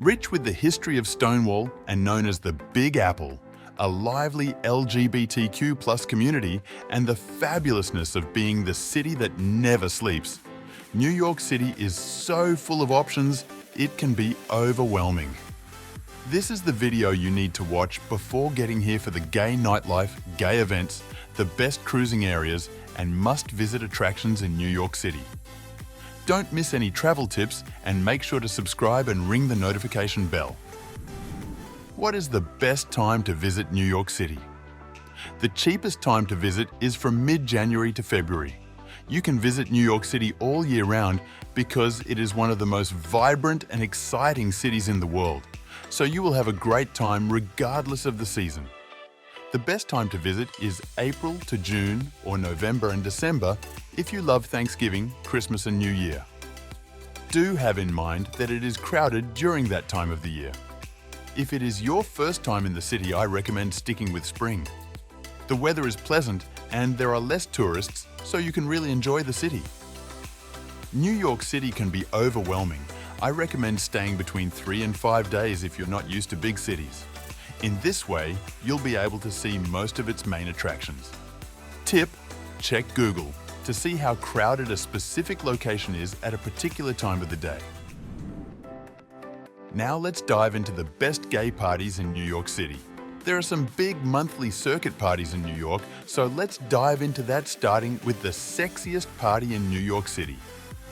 Rich with the history of Stonewall and known as the Big Apple, a lively LGBTQ+ community, and the fabulousness of being the city that never sleeps, New York City is so full of options, it can be overwhelming. This is the video you need to watch before getting here for the gay nightlife, gay events, the best cruising areas, and must-visit attractions in New York City. Don't miss any travel tips and make sure to subscribe and ring the notification bell. What is the best time to visit New York City? The cheapest time to visit is from mid-January to February. You can visit New York City all year round because it is one of the most vibrant and exciting cities in the world, so you will have a great time regardless of the season. The best time to visit is April to June or November and December if you love Thanksgiving, Christmas and New Year. Do have in mind that it is crowded during that time of the year. If it is your first time in the city, I recommend sticking with spring. The weather is pleasant and there are less tourists, so you can really enjoy the city. New York City can be overwhelming. I recommend staying between 3 and 5 days if you're not used to big cities. In this way, you'll be able to see most of its main attractions. Tip: check Google to see how crowded a specific location is at a particular time of the day. Now let's dive into the best gay parties in New York City. There are some big monthly circuit parties in New York, so let's dive into that, starting with the sexiest party in New York City.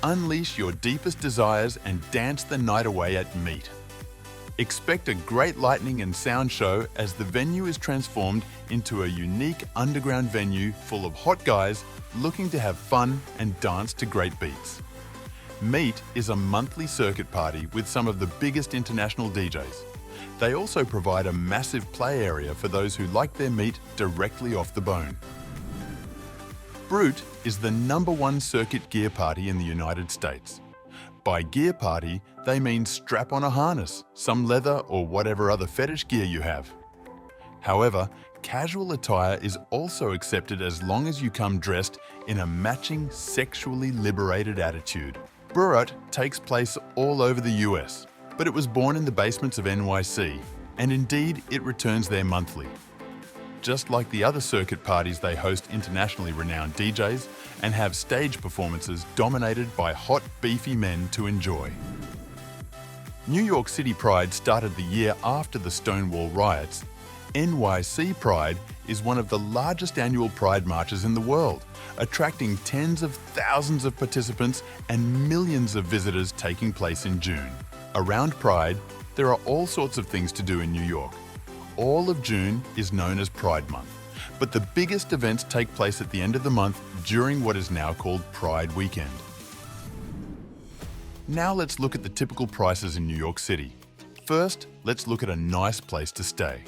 Unleash your deepest desires and dance the night away at Meet. Expect a great lighting and sound show as the venue is transformed into a unique underground venue full of hot guys looking to have fun and dance to great beats. Meet is a monthly circuit party with some of the biggest international DJs. They also provide a massive play area for those who like their meat directly off the bone. Brute is the #1 circuit gear party in the United States. By gear party, they mean strap on a harness, some leather or whatever other fetish gear you have. However, casual attire is also accepted as long as you come dressed in a matching sexually liberated attitude. Brute takes place all over the US, but it was born in the basements of NYC, and indeed it returns there monthly. Just like the other circuit parties, they host internationally renowned DJs and have stage performances dominated by hot, beefy men to enjoy. New York City Pride started the year after the Stonewall riots. NYC Pride is one of the largest annual pride marches in the world, attracting tens of thousands of participants and millions of visitors taking place in June. Around Pride, there are all sorts of things to do in New York. All of June is known as Pride Month, but the biggest events take place at the end of the month during what is now called Pride Weekend. Now let's look at the typical prices in New York City. First, let's look at a nice place to stay.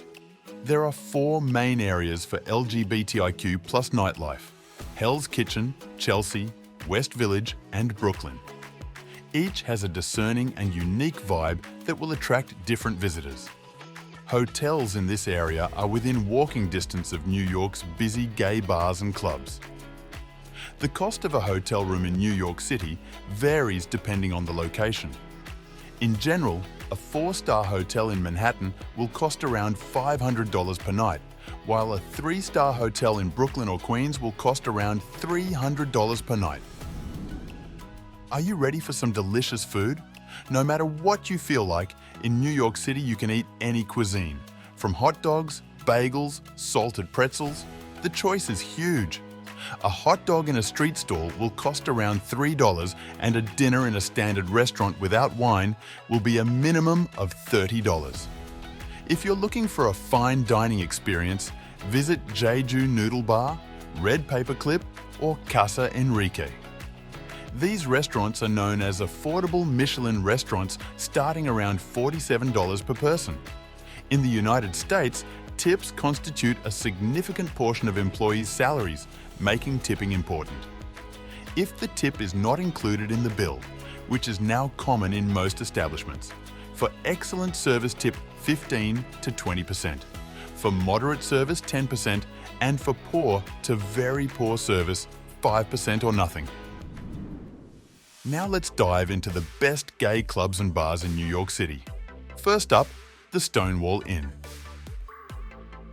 There are 4 main areas for LGBTIQ+ nightlife: Hell's Kitchen, Chelsea, West Village, and Brooklyn. Each has a discerning and unique vibe that will attract different visitors. Hotels in this area are within walking distance of New York's busy gay bars and clubs. The cost of a hotel room in New York City varies depending on the location. In general, a 4-star hotel in Manhattan will cost around $500 per night, while a 3-star hotel in Brooklyn or Queens will cost around $300 per night. Are you ready for some delicious food? No matter what you feel like, in New York City you can eat any cuisine. From hot dogs, bagels, salted pretzels, the choice is huge. A hot dog in a street stall will cost around $3, and a dinner in a standard restaurant without wine will be a minimum of $30. If you're looking for a fine dining experience, visit Jeju Noodle Bar, Red Paperclip, or Casa Enrique. These restaurants are known as affordable Michelin restaurants, starting around $47 per person. In the United States, tips constitute a significant portion of employees' salaries, making tipping important. If the tip is not included in the bill, which is now common in most establishments, for excellent service tip 15 to 20%, for moderate service 10%, and for poor to very poor service 5% or nothing. Now let's dive into the best gay clubs and bars in New York City. First up, the Stonewall Inn.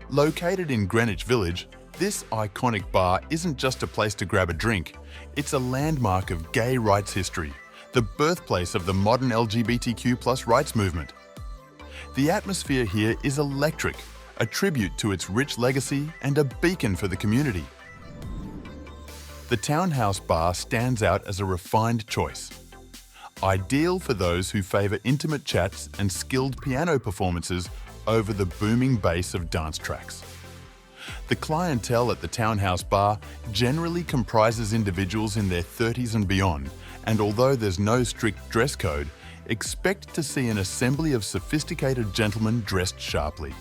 Located in Greenwich Village, this iconic bar isn't just a place to grab a drink, it's a landmark of gay rights history, the birthplace of the modern LGBTQ+ rights movement. The atmosphere here is electric, a tribute to its rich legacy and a beacon for the community. The Townhouse Bar stands out as a refined choice. Ideal for those who favour intimate chats and skilled piano performances over the booming bass of dance tracks. The clientele at the Townhouse Bar generally comprises individuals in their 30s and beyond, and although there's no strict dress code, expect to see an assembly of sophisticated gentlemen dressed sharply.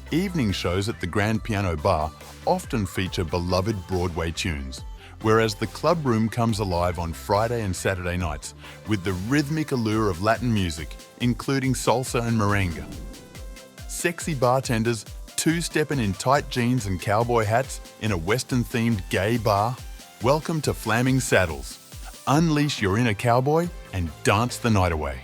Evening shows at the Grand Piano Bar often feature beloved Broadway tunes, whereas the club room comes alive on Friday and Saturday nights with the rhythmic allure of Latin music, including salsa and merengue. Sexy bartenders two-stepping in tight jeans and cowboy hats in a Western-themed gay bar. Welcome to Flaming Saddles. Unleash your inner cowboy and dance the night away.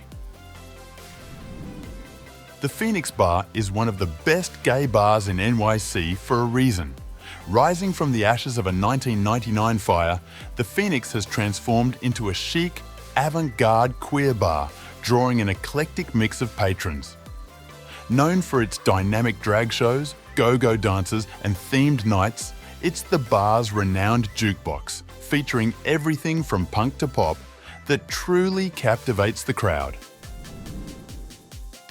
The Phoenix Bar is one of the best gay bars in NYC for a reason. Rising from the ashes of a 1999 fire, the Phoenix has transformed into a chic, avant-garde queer bar, drawing an eclectic mix of patrons. Known for its dynamic drag shows, go-go dancers and themed nights, it's the bar's renowned jukebox, featuring everything from punk to pop, that truly captivates the crowd.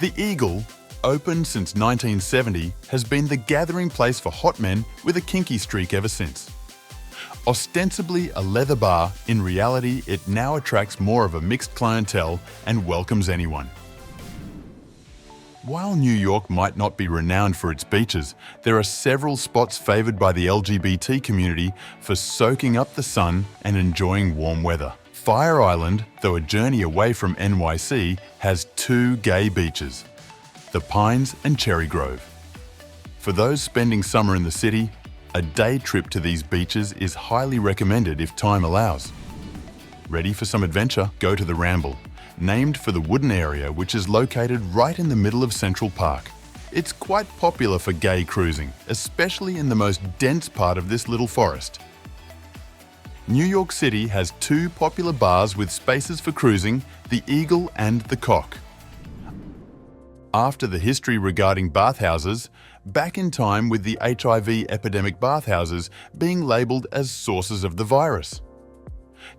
The Eagle, opened since 1970, has been the gathering place for hot men with a kinky streak ever since. Ostensibly a leather bar, in reality it now attracts more of a mixed clientele and welcomes anyone. While New York might not be renowned for its beaches, there are several spots favoured by the LGBT community for soaking up the sun and enjoying warm weather. Fire Island, though a journey away from NYC, has two gay beaches, the Pines and Cherry Grove. For those spending summer in the city, a day trip to these beaches is highly recommended if time allows. Ready for some adventure? Go to the Ramble, named for the wooden area which is located right in the middle of Central Park. It's quite popular for gay cruising, especially in the most dense part of this little forest. New York City has two popular bars with spaces for cruising, the Eagle and the Cock. After the history regarding bathhouses, back in time with the HIV epidemic bathhouses being labelled as sources of the virus.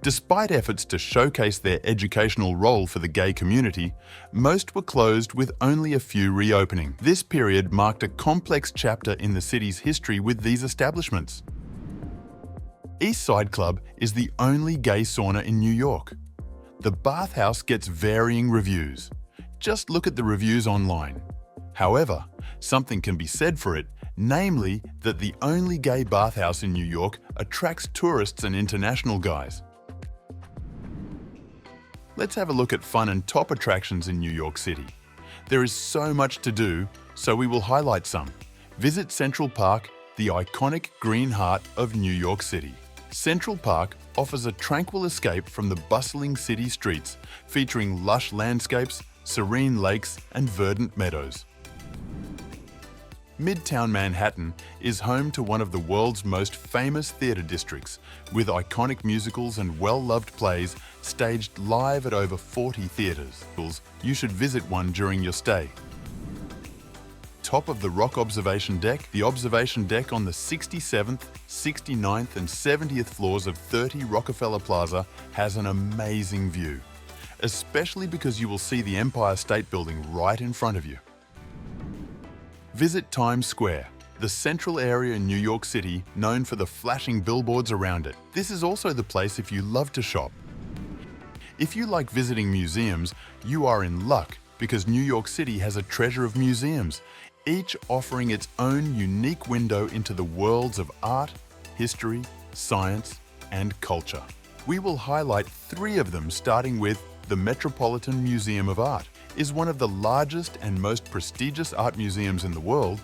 Despite efforts to showcase their educational role for the gay community, most were closed with only a few reopening. This period marked a complex chapter in the city's history with these establishments. East Side Club is the only gay sauna in New York. The bathhouse gets varying reviews. Just look at the reviews online. However, something can be said for it, namely that the only gay bathhouse in New York attracts tourists and international guys. Let's have a look at fun and top attractions in New York City. There is so much to do, so we will highlight some. Visit Central Park, the iconic green heart of New York City. Central Park offers a tranquil escape from the bustling city streets, featuring lush landscapes, serene lakes and verdant meadows. Midtown Manhattan is home to one of the world's most famous theatre districts, with iconic musicals and well-loved plays staged live at over 40 theatres. You should visit one during your stay. Top of the Rock Observation Deck, the observation deck on the 67th, 69th and 70th floors of 30 Rockefeller Plaza has an amazing view, especially because you will see the Empire State Building right in front of you. Visit Times Square, the central area in New York City known for the flashing billboards around it. This is also the place if you love to shop. If you like visiting museums, you are in luck because New York City has a treasure of museums, each offering its own unique window into the worlds of art, history, science, and culture. We will highlight three of them, starting with the Metropolitan Museum of Art. Is one of the largest and most prestigious art museums in the world.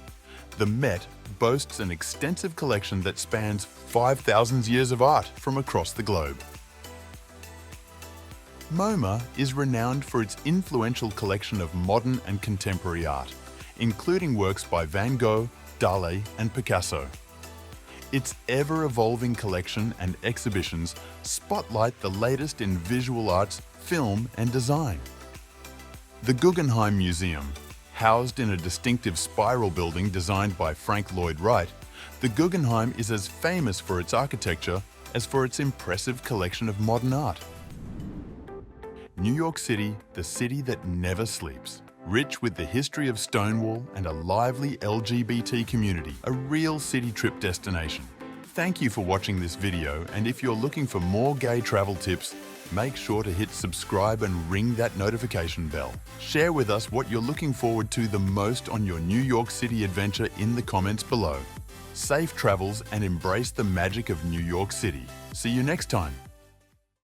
The Met boasts an extensive collection that spans 5,000 years of art from across the globe. MoMA is renowned for its influential collection of modern and contemporary art, including works by Van Gogh, Dali, and Picasso. Its ever-evolving collection and exhibitions spotlight the latest in visual arts, film, and design. The Guggenheim Museum, housed in a distinctive spiral building designed by Frank Lloyd Wright, the Guggenheim is as famous for its architecture as for its impressive collection of modern art. New York City, the city that never sleeps. Rich with the history of Stonewall and a lively LGBT community, a real city trip destination. Thank you for watching this video, and if you're looking for more gay travel tips, make sure to hit subscribe and ring that notification bell. Share with us what you're looking forward to the most on your New York City adventure in the comments below. Safe travels and embrace the magic of New York City. See you next time.